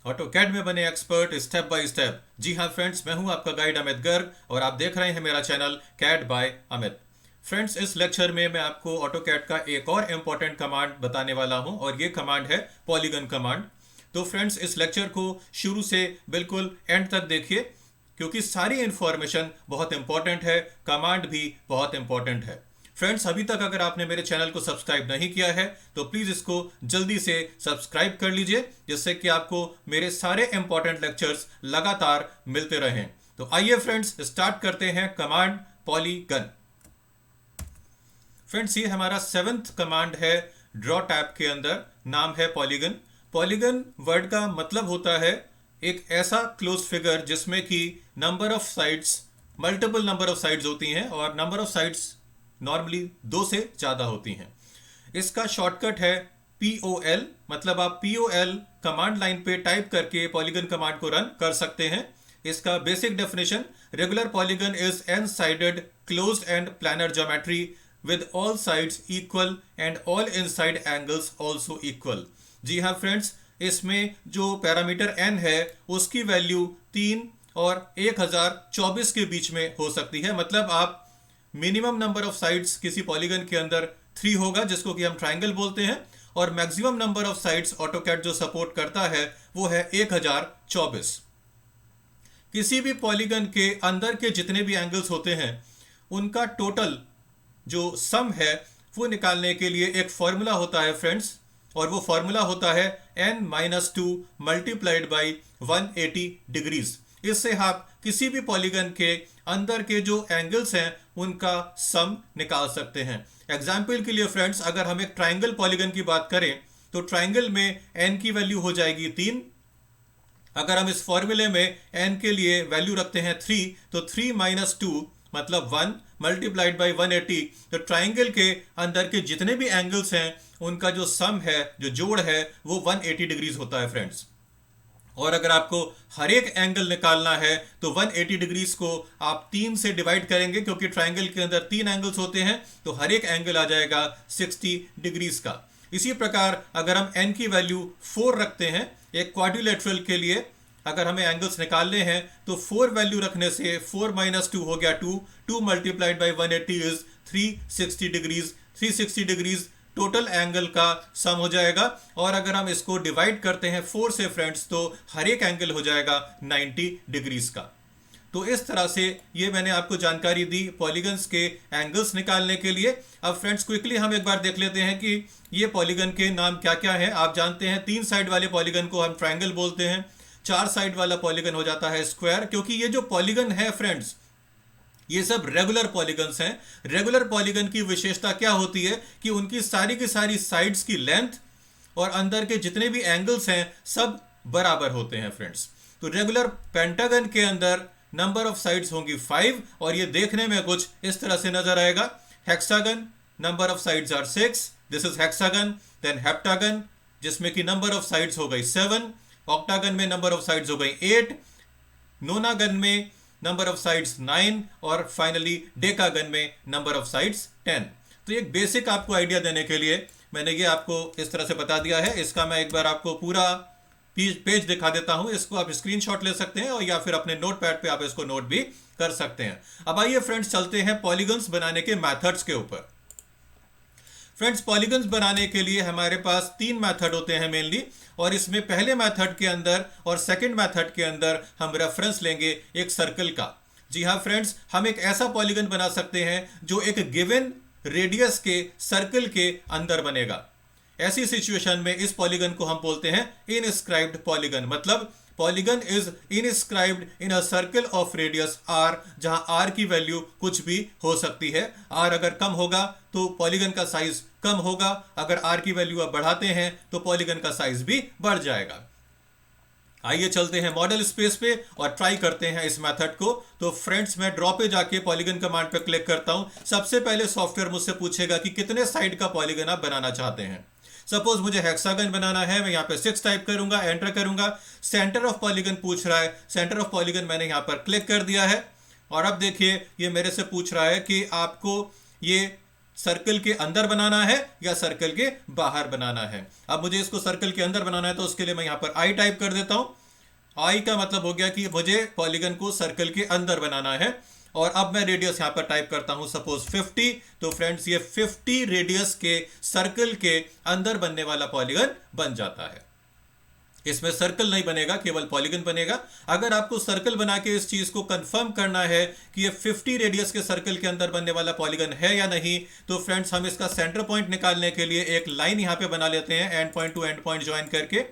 AutoCAD में बने expert step by step. जी हाँ फ्रेंड्स, मैं हूं आपका गाइड अमित गर्ग और आप देख रहे हैं मेरा channel CAD by Amit. Friends, इस लेक्चर में मैं आपको ऑटोकैड का एक और इम्पॉर्टेंट कमांड बताने वाला हूं और ये कमांड है पॉलीगन कमांड। तो फ्रेंड्स, इस लेक्चर को शुरू से बिल्कुल एंड तक देखिए क्योंकि सारी इंफॉर्मेशन बहुत इंपॉर्टेंट है, कमांड भी बहुत इंपॉर्टेंट है। फ्रेंड्स, अभी तक अगर आपने मेरे चैनल को सब्सक्राइब नहीं किया है तो प्लीज़ इसको जल्दी से सब्सक्राइब कर लीजिए जिससे कि आपको मेरे सारे इंपॉर्टेंट लेक्चर्स लगातार मिलते रहें। तो आइए फ्रेंड्स, स्टार्ट करते हैं कमांड पॉलीगन। फ्रेंड्स, ये हमारा 7th कमांड है ड्रॉ टैब के अंदर, नाम है पॉलीगन। पॉलीगन वर्ड का मतलब होता है एक ऐसा क्लोज फिगर जिसमें कि number of sides, multiple number of sides होती हैं और नंबर ऑफ साइड्स नॉर्मली 2 से ज़्यादा होती हैं। इसका शॉर्टकट है POL, मतलब आप POL कमांड लाइन पे टाइप करके पॉलीगन कमांड को रन कर सकते हैं। इसका basic definition, regular polygon is n sided closed and planar geometry with all sides equal and all inside angles also equal। जी हाँ फ्रेंड्स, इसमें जो पैरामीटर n है उसकी वैल्यू 3 और 1024 के बीच में हो सकती है। मतलब आप मिनिमम नंबर ऑफ साइड्स किसी पॉलीगन के अंदर 3 होगा जिसको कि हम ट्राइंगल बोलते हैं, और maximum number of sides AutoCAD जो सपोर्ट करता है वो है 1024। किसी भी पॉलीगन के अंदर के जितने भी एंगल्स होते हैं उनका टोटल जो सम है वो निकालने के लिए एक फॉर्मूला होता है फ्रेंड्स, और वो फॉर्मूला होता है n-2 मल्टीप्लाइड बाई 180 डिग्रीज। इससे आप किसी भी पॉलीगन के अंदर के जो एंगल्स हैं उनका सम निकाल सकते हैं। एग्जाम्पल के लिए फ्रेंड्स, अगर हम एक ट्राइंगल पॉलीगन की बात करें तो ट्राइंगल में n की वैल्यू हो जाएगी 3। अगर हम इस फॉर्मूले में n के लिए वैल्यू रखते हैं 3 तो 3-2 मतलब 1 मल्टीप्लाइड बाई 180। तो ट्राइंगल के अंदर के जितने भी एंगल्स हैं उनका जो सम है, जो जोड़ है, वो 180 डिग्रीज होता है फ्रेंड्स। और अगर आपको हर एक एंगल निकालना है तो 180 डिग्रीज को आप 3 से डिवाइड करेंगे क्योंकि ट्राइंगल के अंदर 3 एंगल्स होते हैं, तो हर एक एंगल आ जाएगा 60 डिग्रीज का। इसी प्रकार अगर हम n की वैल्यू 4 रखते हैं एक क्वाड्रिलेटरल के लिए, अगर हमें एंगल्स निकालने हैं तो 4 वैल्यू रखने से 4-2 हो गया 2, 2 multiplied by 180 is 360 degrees. 360 degrees total angle का सम हो जाएगा, और अगर हम इसको डिवाइड करते हैं 4 से फ्रेंड्स तो हर एक एंगल हो जाएगा 90 डिग्रीज का। तो इस तरह से ये मैंने आपको जानकारी दी पॉलीगन्स के एंगल्स निकालने के लिए। अब फ्रेंड्स, क्विकली हम एक बार देख लेते हैं कि ये पॉलीगन के नाम क्या क्या है। आप जानते हैं 3 साइड वाले पॉलीगन को हम ट्राइंगल बोलते हैं, 4 साइड वाला पॉलीगन हो जाता है स्क्वायर, क्योंकि ये जो पॉलीगन है फ्रेंड्स ये सब रेगुलर पॉलीगन्स हैं। रेगुलर पॉलीगन की विशेषता क्या होती है कि उनकी सारी की सारी साइड्स की लेंथ और अंदर के जितने भी एंगल्स हैं सब बराबर होते हैं फ्रेंड्स। तो रेगुलर पेंटागन के अंदर नंबर ऑफ साइड्स होंगी 5 और ये देखने में कुछ इस तरह से नजर आएगा। Hexagon number of sides are 6, this is hexagon. Then heptagon जिसमें कि नंबर ऑफ साइड्स हो गई 7, ऑक्टागन में नंबर ऑफ साइड्स हो गई 8, नोनागन में नंबर ऑफ साइड्स 9 और फाइनली डेकागन में नंबर ऑफ साइड्स 10। तो एक बेसिक आपको आइडिया देने के लिए मैंने ये आपको इस तरह से बता दिया है। इसका मैं एक बार आपको पूरा पेज दिखा देता हूं, इसको आप स्क्रीनशॉट ले सकते हैं और या फिर अपने नोट पैड पे आप इसको नोट भी कर सकते हैं। अब आइए फ्रेंड्स, चलते हैं पॉलीगन्स बनाने के मैथड्स के ऊपर। फ्रेंड्स, पॉलीगन्स बनाने के लिए हमारे पास 3 मेथड होते हैं मेनली, और इसमें पहले मेथड के अंदर और सेकंड मेथड के अंदर हम रेफरेंस लेंगे एक सर्कल का। जी हाँ फ्रेंड्स, हम एक ऐसा पॉलीगन बना सकते हैं जो एक गिवन रेडियस के सर्कल के अंदर बनेगा। ऐसी सिचुएशन में इस पॉलीगन को हम बोलते हैं इनस्क्राइब्ड पॉलीगन, मतलब polygon is inscribed in a circle of radius r, जहां r की वैल्यू कुछ भी हो सकती है। r अगर कम होगा तो पॉलीगन का साइज कम होगा, अगर r की वैल्यू आप बढ़ाते हैं तो पॉलीगन का साइज भी बढ़ जाएगा। आइए चलते हैं मॉडल स्पेस पे और ट्राई करते हैं इस मेथड को। तो फ्रेंड्स, मैं ड्रॉ पे जाके पॉलीगन कमांड पे क्लिक करता हूं। सबसे पहले सॉफ्टवेयर मुझसे पूछेगा कि कितने साइड का पॉलीगन आप बनाना चाहते हैं। सपोज मुझे हेक्सागन बनाना है, मैं यहाँ पे 6 टाइप करूंगा, एंटर करूंगा। सेंटर ऑफ पॉलीगन पूछ रहा है, सेंटर ऑफ पॉलीगन मैंने यहाँ पर क्लिक कर दिया है। और अब देखिए ये मेरे से पूछ रहा है कि आपको ये सर्कल के अंदर बनाना है या सर्कल के बाहर बनाना है। अब मुझे इसको सर्कल के अंदर बनाना है तो उसके लिए मैं यहां पर आई टाइप कर देता हूं। आई का मतलब हो गया कि मुझे पॉलीगन को सर्कल के अंदर बनाना है। और अब मैं रेडियस यहां पर टाइप करता हूं सपोज 50। तो फ्रेंड्स ये 50 रेडियस के सर्कल के अंदर बनने वाला पॉलीगन बन जाता है। इसमें सर्कल नहीं बनेगा, केवल पॉलीगन बनेगा। अगर आपको सर्कल बना के इस चीज को कंफर्म करना है कि ये 50 रेडियस के सर्कल के अंदर बनने वाला पॉलीगन है या नहीं, तो फ्रेंड्स हम इसका सेंटर पॉइंट निकालने के लिए एक लाइन यहां पे बना लेते हैं, and point two and point join करके।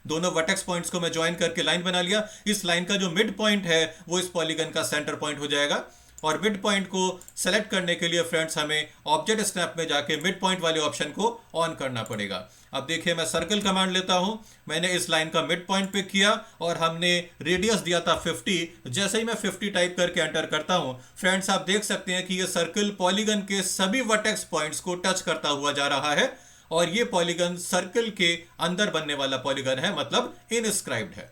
दोनों वर्टेक्स पॉइंट्स को मैं ज्वाइन करके लाइन बना लिया। इस लाइन का जो मिड पॉइंट है वो इस पॉलीगन का सेंटर पॉइंट हो जाएगा। और मिड पॉइंट को सेलेक्ट करने के लिए फ्रेंड्स हमें ऑब्जेक्ट स्नैप में जाके मिड पॉइंट वाले ऑप्शन को ऑन करना पड़ेगा। अब देखिए मैं सर्कल कमांड लेता हूं, मैंने इस लाइन का मिड पॉइंट पिक किया और हमने रेडियस दिया था 50। जैसे ही मैं 50 टाइप करके एंटर करता हूं फ्रेंड्स, आप देख सकते हैं कि ये सर्कल पॉलीगन के सभी वर्टेक्स पॉइंट्स को टच करता हुआ जा रहा है। और ये पॉलीगन सर्कल के अंदर बनने वाला पॉलीगन है, मतलब इनस्क्राइब्ड है।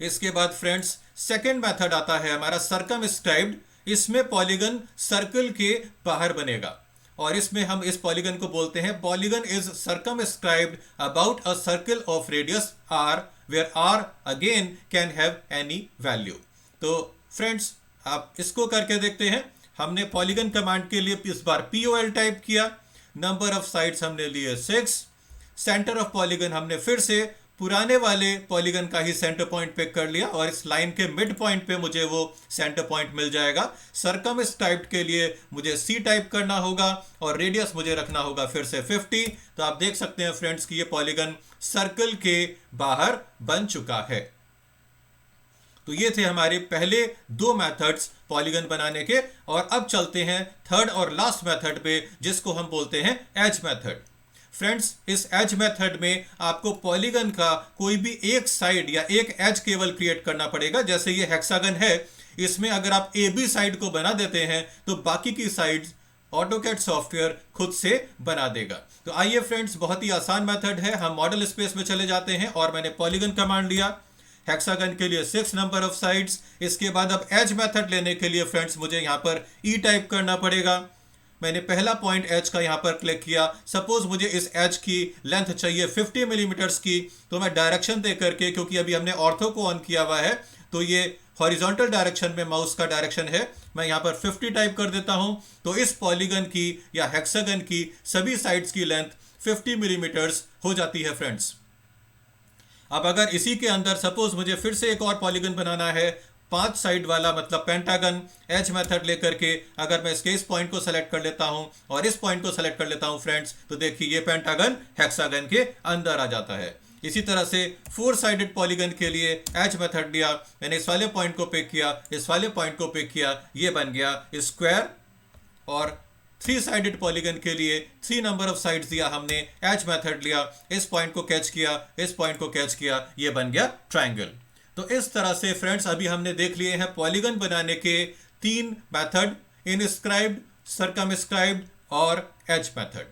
इसके बाद फ्रेंड्स सेकेंड मेथड आता है हमारा सर्कमस्क्राइब्ड। इसमें पॉलीगन सर्कल के बाहर बनेगा और इसमें हम इस पॉलीगन को बोलते हैं polygon is circumscribed about a circle of radius r where r again can have any value. तो फ्रेंड्स आप इसको करके देखते हैं। हमने पॉलीगन कमांड के लिए इस बार POL टाइप किया, नंबर ऑफ साइड्स हमने लिए 6, सेंटर ऑफ पॉलीगन हमने फिर से पुराने वाले पॉलीगन का ही सेंटर पॉइंट पिक कर लिया और इस लाइन के मिड पॉइंट पे मुझे वो सेंटर पॉइंट मिल जाएगा। सर्कमस्क्राइब्ड के लिए मुझे C टाइप करना होगा और रेडियस मुझे रखना होगा फिर से 50। तो आप देख सकते हैं फ्रेंड्स कि ये पॉलीगन सर्कल के बाहर बन चुका है। तो ये थे हमारे पहले दो मेथड्स पॉलीगन बनाने के। और अब चलते हैं थर्ड और लास्ट मेथड पे, जिसको हम बोलते हैं एज मेथड। फ्रेंड्स इस एज मेथड में आपको पॉलीगन का कोई भी एक साइड या एक एज केवल क्रिएट करना पड़ेगा। जैसे ये हेक्सागन है, इसमें अगर आप AB साइड को बना देते हैं तो बाकी की साइड्स ऑटोकैड सॉफ्टवेयर खुद से बना देगा। तो आइए फ्रेंड्स, बहुत ही आसान मेथड है। हम मॉडल स्पेस में चले जाते हैं और मैंने पॉलीगन कमांड लिया, हेक्सागन के लिए 6 नंबर ऑफ साइड्स। इसके बाद अब एज मेथड लेने के लिए फ्रेंड्स मुझे यहां पर E टाइप करना पड़ेगा। मैंने पहला पॉइंट एज का यहां पर क्लिक किया। सपोज मुझे इस एज की लेंथ चाहिए 50 मिलीमीटर्स की, तो मैं डायरेक्शन दे करके, क्योंकि अभी हमने ऑर्थो को ऑन किया हुआ है तो ये हॉरिजॉन्टल डायरेक्शन में माउस का डायरेक्शन है, मैं यहां पर 50 टाइप कर देता हूं। तो इस पॉलीगन की या हेक्सागन की सभी साइड्स की लेंथ 50 मिलीमीटर्स हो जाती है फ्रेंड्स। अब अगर इसी के अंदर सपोज मुझे फिर से एक और पॉलीगन बनाना है 5 साइड वाला, मतलब पेंटागन, एज मेथड लेकर के अगर मैं इसके इस पॉइंट को सेलेक्ट कर लेता हूं और इस पॉइंट को सेलेक्ट कर लेता हूं फ्रेंड्स, तो देखिए ये पेंटागन हेक्सागन के अंदर आ जाता है। इसी तरह से 4 साइडेड पॉलीगन के लिए एज मेथड लिया, मैंने इस वाले पॉइंट को पिक किया, इस वाले पॉइंट को पिक किया, ये बन गया स्क्वायर। और 3 साइडेड पॉलीगन के लिए 3 नंबर ऑफ साइड्स दिया हमने, एज मेथड लिया, इस पॉइंट को कैच किया, इस पॉइंट को कैच किया, ये बन गया ट्रायंगल। तो इस तरह से फ्रेंड्स अभी हमने देख लिए हैं पॉलीगन बनाने के 3 मेथड, इनस्क्राइब्ड, सर्कमस्क्राइब्ड और एज मेथड।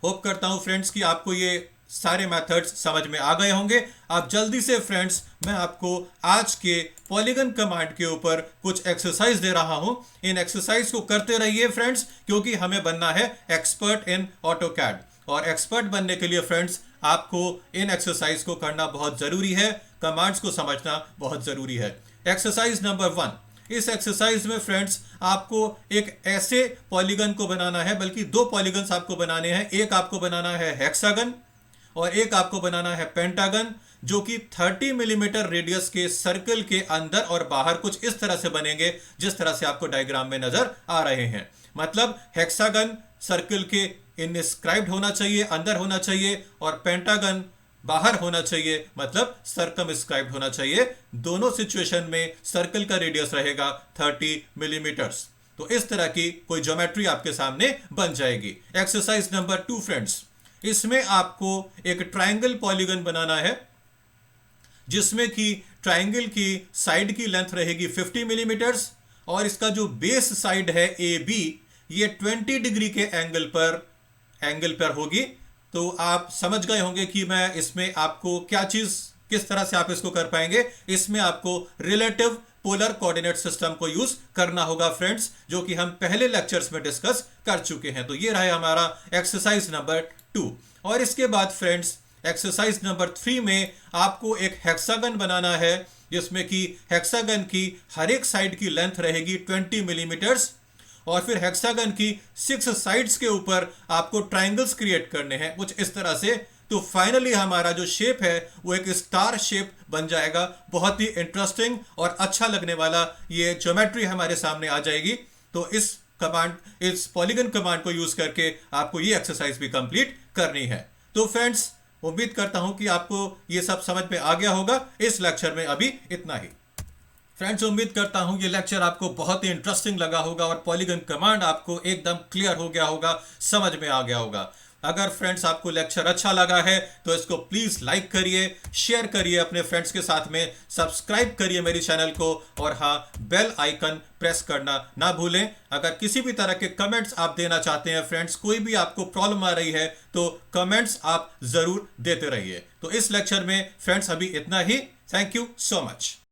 होप करता हूं फ्रेंड्स कि आपको ये सारे मेथड्स समझ में आ गए होंगे। अब जल्दी से फ्रेंड्स मैं आपको आज के पॉलीगन कमांड के ऊपर कुछ एक्सरसाइज दे रहा हूं। इन एक्सरसाइज को करते रहिए फ्रेंड्स, क्योंकि हमें बनना है एक्सपर्ट इन ऑटोकैड। और एक्सपर्ट बनने के लिए फ्रेंड्स आपको इन एक्सरसाइज को करना बहुत जरूरी है, कमांड्स को समझना बहुत जरूरी है। एक्सरसाइज नंबर 1, इस एक्सरसाइज में फ्रेंड्स आपको एक ऐसे पॉलीगन को बनाना है, बल्कि 2 पॉलीगन्स आपको बनाने हैं। एक आपको बनाना है हेक्सागन और एक आपको बनाना है पेंटागन, जो कि 30 मिलीमीटर रेडियस के सर्कल के अंदर और बाहर कुछ इस तरह से बनेंगे जिस तरह से आपको डायग्राम में नजर आ रहे हैं। मतलब हेक्सागन सर्कल के इनस्क्राइब्ड होना चाहिए, अंदर होना चाहिए, और पेंटागन बाहर होना चाहिए, मतलब सर्कमस्क्राइब्ड होना चाहिए। दोनों सिचुएशन में सर्कल का रेडियस रहेगा 30 मिलीमीटर्स। तो इस तरह की कोई ज्योमेट्री आपके सामने बन जाएगी। एक्सरसाइज नंबर 2 फ्रेंड्स, इसमें आपको एक ट्रायंगल पॉलीगन बनाना है जिसमें कि ट्रायंगल की साइड की लेंथ रहेगी 50 मिलीमीटर्स और इसका जो बेस साइड है AB, ये 20 डिग्री के एंगल पर होगी। तो आप समझ गए होंगे कि मैं इसमें आपको क्या चीज, किस तरह से आप इसको कर पाएंगे। इसमें आपको रिलेटिव पोलर कोऑर्डिनेट सिस्टम को यूज करना होगा फ्रेंड्स, जो कि हम पहले लेक्चर्स में डिस्कस कर चुके हैं। तो ये रहा हमारा एक्सरसाइज नंबर 2। और इसके बाद फ्रेंड्स एक्सरसाइज नंबर 3 में आपको एक हेक्सागन बनाना है, जिसमें कि हेक्सागन की हर एक साइड की लेंथ रहेगी 20 मिलीमीटर्स, और फिर हेक्सागन की 6 साइड्स के ऊपर आपको ट्राइंगल्स क्रिएट करने हैं कुछ इस तरह से। तो फाइनली हमारा जो शेप है वो एक स्टार शेप बन जाएगा। बहुत ही इंटरेस्टिंग और अच्छा लगने वाला ये ज्योमेट्री हमारे सामने आ जाएगी। तो इस पॉलीगन कमांड को यूज करके आपको ये एक्सरसाइज भी कंप्लीट करनी है। तो फ्रेंड्स उम्मीद करता हूं कि आपको ये सब समझ में आ गया होगा। इस लेक्चर में अभी इतना ही। फ्रेंड्स उम्मीद करता हूं ये लेक्चर आपको बहुत ही इंटरेस्टिंग लगा होगा और पॉलीगन कमांड आपको एकदम क्लियर हो गया होगा, समझ में आ गया होगा। अगर फ्रेंड्स आपको लेक्चर अच्छा लगा है तो इसको प्लीज लाइक करिए, शेयर करिए अपने फ्रेंड्स के साथ में, सब्सक्राइब करिए मेरे चैनल को, और हाँ, बेल आइकन प्रेस करना ना भूलें। अगर किसी भी तरह के कमेंट्स आप देना चाहते हैं फ्रेंड्स, कोई भी आपको प्रॉब्लम आ रही है तो कमेंट्स आप जरूर देते रहिए। तो इस लेक्चर में फ्रेंड्स अभी इतना ही। Thank you so much.